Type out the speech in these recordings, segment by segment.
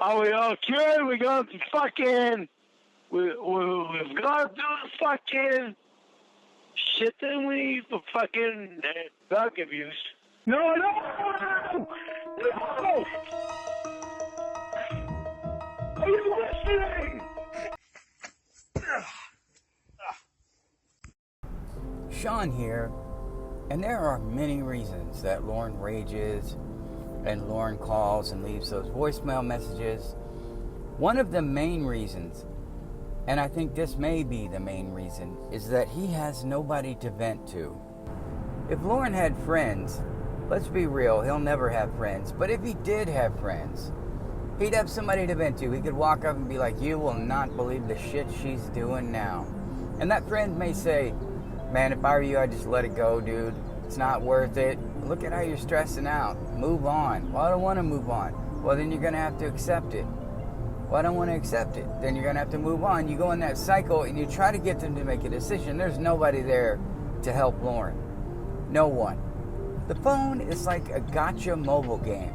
Are we okay? We got to fucking... We've got to do the fucking shit that we for fucking drug abuse. No! Are you listening? Sean here, and there are many reasons that Lorne rages and Lorne calls and leaves those voicemail messages. One of the main reasons, and I think this may be the main reason, is that he has nobody to vent to. If Lorne had friends, let's be real, he'll never have friends, but if he did have friends, he'd have somebody to vent to. He could walk up and be like, you will not believe the shit she's doing now. And that friend may say, man, if I were you, I'd just let it go, dude. It's not worth it. Look at how you're stressing out. Move on. Well, I don't want to move on. Well, then you're going to have to accept it. Well, I don't want to accept it. Then you're going to have to move on. You go in that cycle and you try to get them to make a decision. There's nobody there to help Lorne. No one. The phone is like a gotcha mobile game.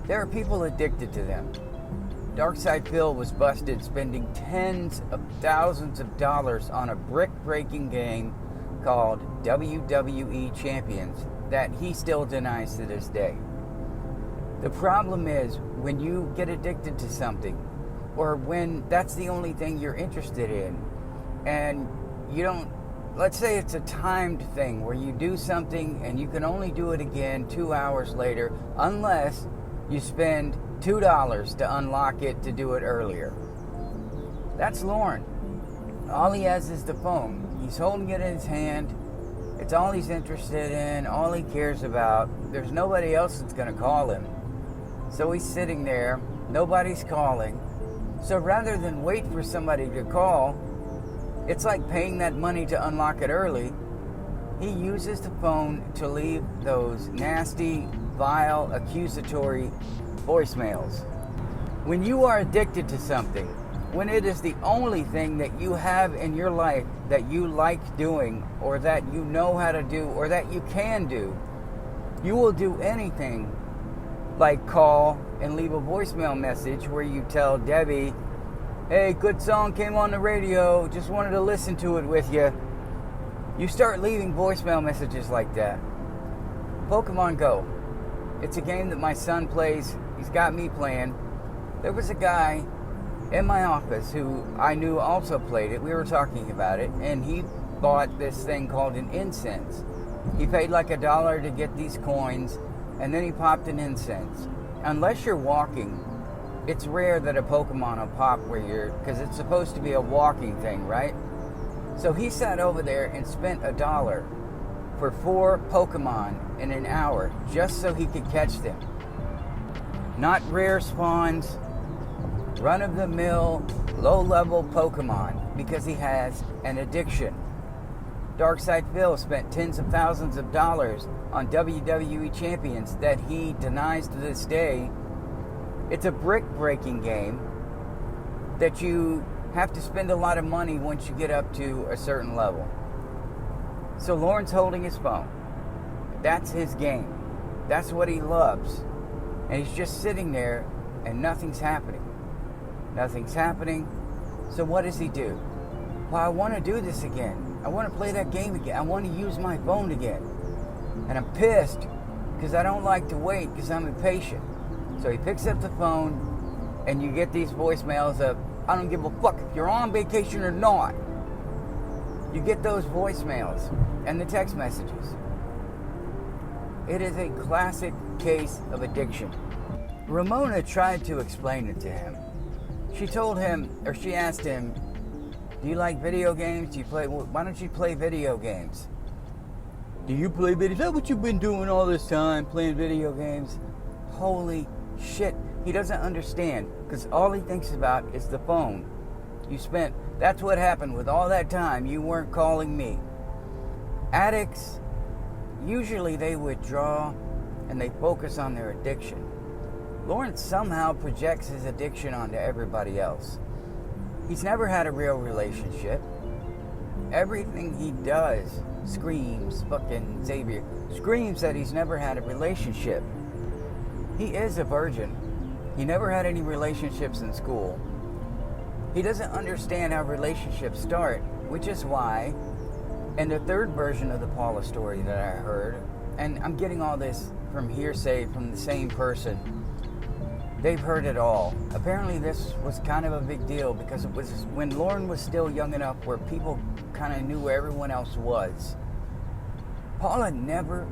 There are people addicted to them. Darkside Phil was busted spending tens of thousands of dollars on a brick-breaking game called WWE Champions that he still denies to this day. The problem is when you get addicted to something, or when that's the only thing you're interested in, and you don't, let's say it's a timed thing where you do something and you can only do it again 2 hours later unless you spend $2 to unlock it to do it earlier. That's Lorne. All he has is the phone. He's holding it in his hand. It's all he's interested in, all he cares about. There's nobody else that's going to call him. So he's sitting there. Nobody's calling. So rather than wait for somebody to call, it's like paying that money to unlock it early. He uses the phone to leave those nasty, vile, accusatory voicemails. When you are addicted to something, when it is the only thing that you have in your life that you like doing, or that you know how to do, or that you can do, you will do anything like call and leave a voicemail message where you tell Debbie, hey, good song came on the radio, just wanted to listen to it with you. You start leaving voicemail messages like that. Pokemon Go. It's a game that my son plays. He's got me playing. There was a guy in my office who I knew also played it. We were talking about it, and he bought this thing called an incense. He paid like $1 to get these coins, and then he popped an incense. Unless you're walking, it's rare that a Pokemon will pop where you're, because it's supposed to be a walking thing, right? So he sat over there and spent $1 for 4 Pokemon in an hour just so he could catch them. Not rare spawns, run-of-the-mill, low-level Pokemon, because he has an addiction. Darkside Phil spent tens of thousands of dollars on WWE Champions that he denies to this day. It's a brick-breaking game that you have to spend a lot of money once you get up to a certain level. So Lorne's holding his phone. That's his game. That's what he loves. And he's just sitting there and nothing's happening. Nothing's happening. So what does he do? Well, I want to do this again. I want to play that game again. I want to use my phone again. And I'm pissed because I don't like to wait because I'm impatient. So he picks up the phone and you get these voicemails of, I don't give a fuck if you're on vacation or not. You get those voicemails and the text messages. It is a classic case of addiction. Ramona tried to explain it to him. She told him, or she asked him, do you like video games? Why don't you play video games? Do you play video? Is that what you've been doing all this time, playing video games? Holy shit. He doesn't understand, because all he thinks about is the phone. That's what happened with all that time. You weren't calling me. Addicts, usually they withdraw and they focus on their addiction. Lorne somehow projects his addiction onto everybody else. He's never had a real relationship. Everything he does screams that he's never had a relationship. He is a virgin. He never had any relationships in school. He doesn't understand how relationships start, which is why, in the third version of the Paula story that I heard, and I'm getting all this from hearsay from the same person, they've heard it all. Apparently this was kind of a big deal because it was when Lorne was still young enough where people kind of knew where everyone else was. Paula never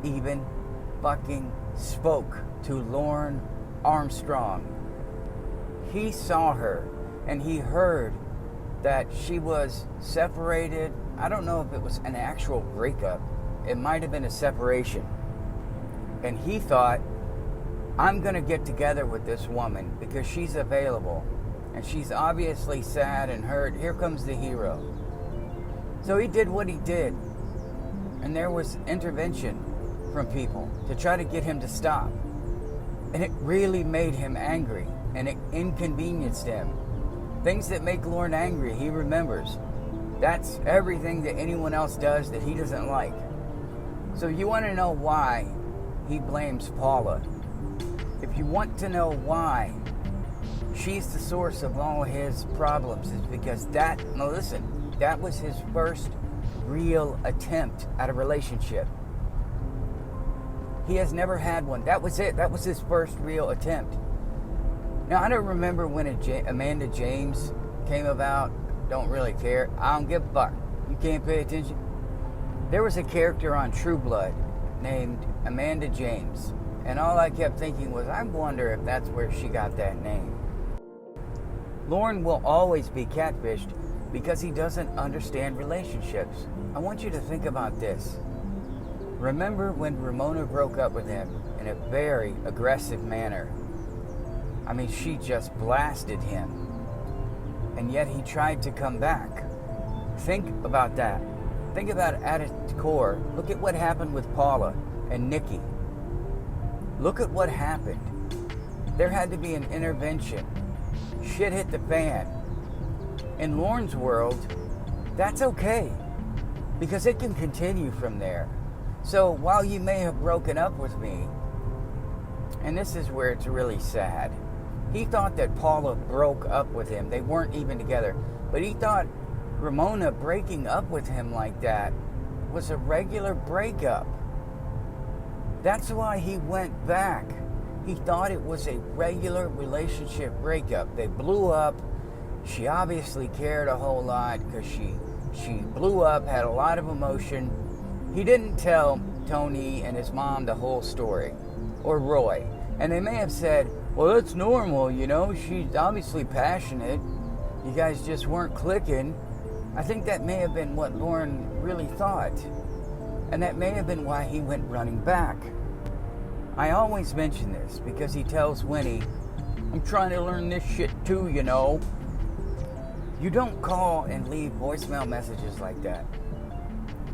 even fucking spoke to Lorne Armstrong. He saw her and he heard that she was separated. I don't know if it was an actual breakup. It might have been a separation. And he thought, I'm going to get together with this woman because she's available. And she's obviously sad and hurt. Here comes the hero. So he did what he did. And there was intervention from people to try to get him to stop. And it really made him angry. And it inconvenienced him. Things that make Lorne angry, he remembers. That's everything that anyone else does that he doesn't like. So you want to know why he blames Paula. If you want to know why she's the source of all his problems, is because that was his first real attempt at a relationship. He has never had one. That was it. That was his first real attempt. Now, I don't remember when Amanda James came about. Don't really care. I don't give a fuck. You can't pay attention. There was a character on True Blood named Amanda James. And all I kept thinking was, I wonder if that's where she got that name. Lorne will always be catfished because he doesn't understand relationships. I want you to think about this. Remember when Ramona broke up with him in a very aggressive manner? I mean, she just blasted him. And yet he tried to come back. Think about that. Think about it at its core. Look at what happened with Paula and Nikki. Look at what happened. There had to be an intervention. Shit hit the fan. In Lorne's world, that's okay, because it can continue from there. So while you may have broken up with me, and this is where it's really sad, he thought that Paula broke up with him. They weren't even together. But he thought Ramona breaking up with him like that was a regular breakup. That's why he went back. He thought it was a regular relationship breakup. They blew up. She obviously cared a whole lot because she blew up, had a lot of emotion. He didn't tell Tony and his mom the whole story, or Roy. And they may have said, well, that's normal, you know, she's obviously passionate. You guys just weren't clicking. I think that may have been what Lorne really thought. And that may have been why he went running back. I always mention this because he tells Winnie, I'm trying to learn this shit too, you know. You don't call and leave voicemail messages like that.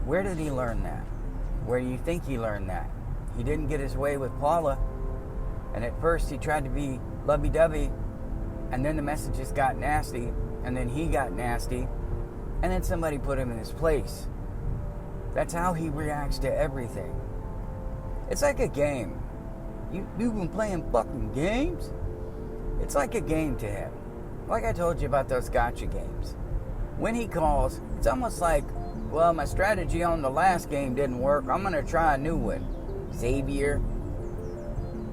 Where did he learn that? Where do you think he learned that? He didn't get his way with Paula. And at first he tried to be lovey-dovey, and then the messages got nasty, and then he got nasty, and then somebody put him in his place. That's how he reacts to everything. It's like a game. You've been playing fucking games? It's like a game to him. Like I told you about those gotcha games. When he calls, it's almost like, well, my strategy on the last game didn't work. I'm going to try a new one. Xavier.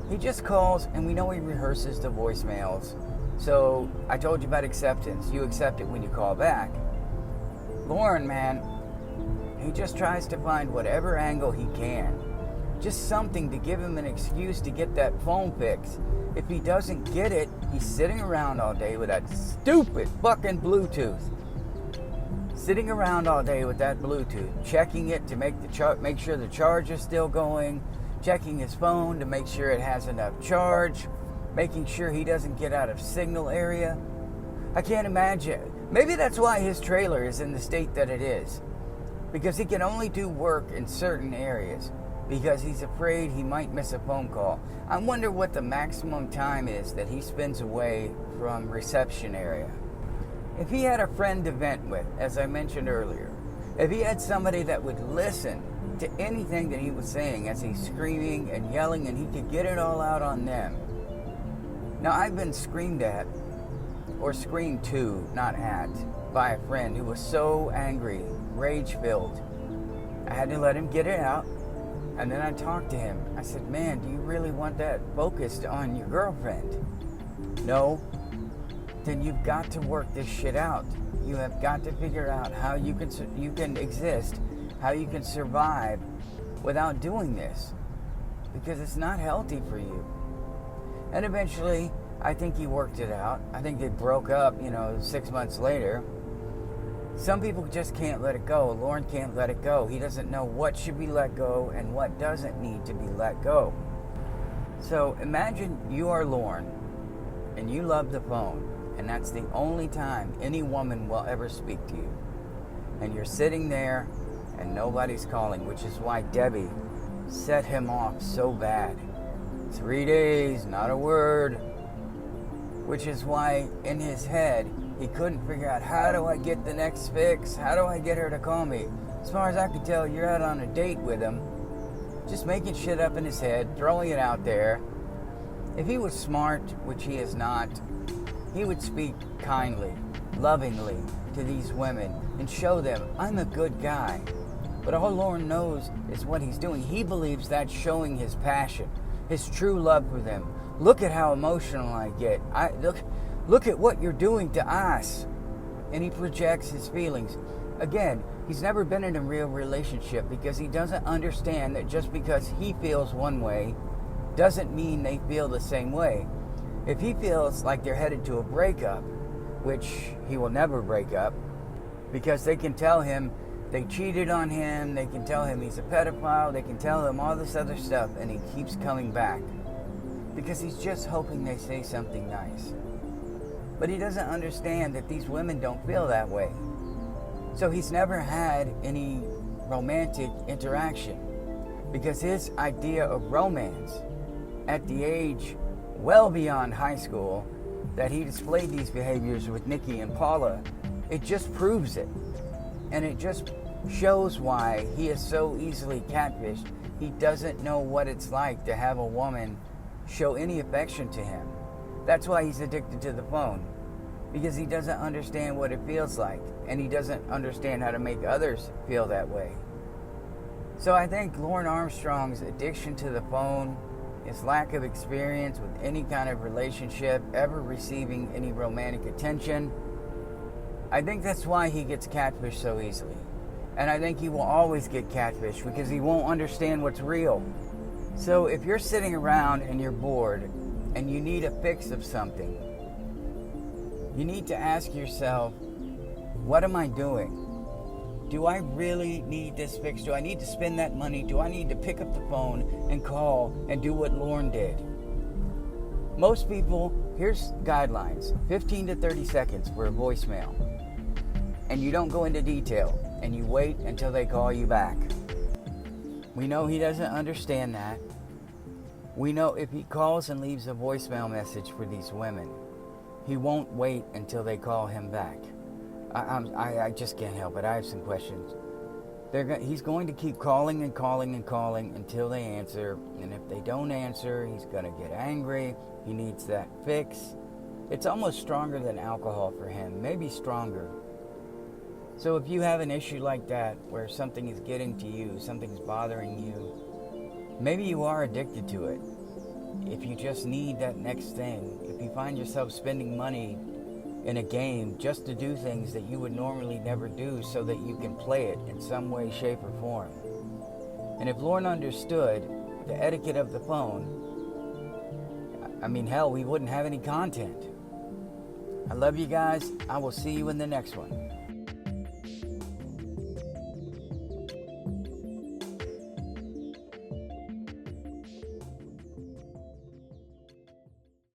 He just calls, and we know he rehearses the voicemails. So, I told you about acceptance. You accept it when you call back. Lorne, man, he just tries to find whatever angle he can. Just something to give him an excuse to get that phone fixed. If he doesn't get it, he's sitting around all day with that stupid fucking Bluetooth. Sitting around all day with that Bluetooth, checking it to make sure the charge is still going, checking his phone to make sure it has enough charge, making sure he doesn't get out of signal area. I can't imagine. Maybe that's why his trailer is in the state that it is. Because he can only do work in certain areas. Because he's afraid he might miss a phone call. I wonder what the maximum time is that he spends away from reception area. If he had a friend to vent with, as I mentioned earlier, if he had somebody that would listen to anything that he was saying as he's screaming and yelling and he could get it all out on them, Now, I've been screamed at, or screamed to, not at, by a friend who was so angry, rage-filled. I had to let him get it out, and then I talked to him. I said, man, do you really want that focused on your girlfriend? No. Then you've got to work this shit out. You have got to figure out how you can exist, how you can survive without doing this, because it's not healthy for you. And eventually, I think he worked it out. I think they broke up, 6 months later. Some people just can't let it go. Lorne can't let it go. He doesn't know what should be let go and what doesn't need to be let go. So imagine you are Lorne and you love the phone, and that's the only time any woman will ever speak to you. And you're sitting there and nobody's calling, which is why Debbie set him off so bad. 3 days, not a word. Which is why in his head, he couldn't figure out, how do I get the next fix? How do I get her to call me? As far as I could tell, you're out on a date with him, just making shit up in his head, throwing it out there. If he was smart, which he is not, he would speak kindly, lovingly to these women and show them, I'm a good guy. But all Lorne knows is what he's doing. He believes that's showing his passion, his true love for them. Look at how emotional I get. Look at what you're doing to us. And he projects his feelings. Again, he's never been in a real relationship because he doesn't understand that just because he feels one way doesn't mean they feel the same way. If he feels like they're headed to a breakup, which he will never break up, because they can tell him they cheated on him, they can tell him he's a pedophile, they can tell him all this other stuff, and he keeps coming back because he's just hoping they say something nice. But he doesn't understand that these women don't feel that way. So he's never had any romantic interaction because his idea of romance at the age well beyond high school that he displayed these behaviors with Nikki and Paula, it just proves it. And it just shows why he is so easily catfished. He doesn't know what it's like to have a woman show any affection to him. That's why he's addicted to the phone, because he doesn't understand what it feels like, and he doesn't understand how to make others feel that way. So I think Lorne Armstrong's addiction to the phone, his lack of experience with any kind of relationship, ever receiving any romantic attention, I think that's why he gets catfished so easily. And I think he will always get catfished because he won't understand what's real. So if you're sitting around and you're bored and you need a fix of something, you need to ask yourself, what am I doing? Do I really need this fix? Do I need to spend that money? Do I need to pick up the phone and call and do what Lorne did? Most people, here's guidelines, 15 to 30 seconds for a voicemail. And you don't go into detail, and you wait until they call you back. We know he doesn't understand that. We know if he calls and leaves a voicemail message for these women, he won't wait until they call him back. I just can't help it. I have some questions. He's going to keep calling and calling and calling until they answer. And if they don't answer, he's going to get angry. He needs that fix. It's almost stronger than alcohol for him, maybe stronger. So if you have an issue like that, where something is getting to you, something's bothering you, maybe you are addicted to it. If you just need that next thing, if you find yourself spending money in a game just to do things that you would normally never do so that you can play it in some way, shape, or form. And if Lorne understood the etiquette of the phone, hell, we wouldn't have any content. I love you guys. I will see you in the next one.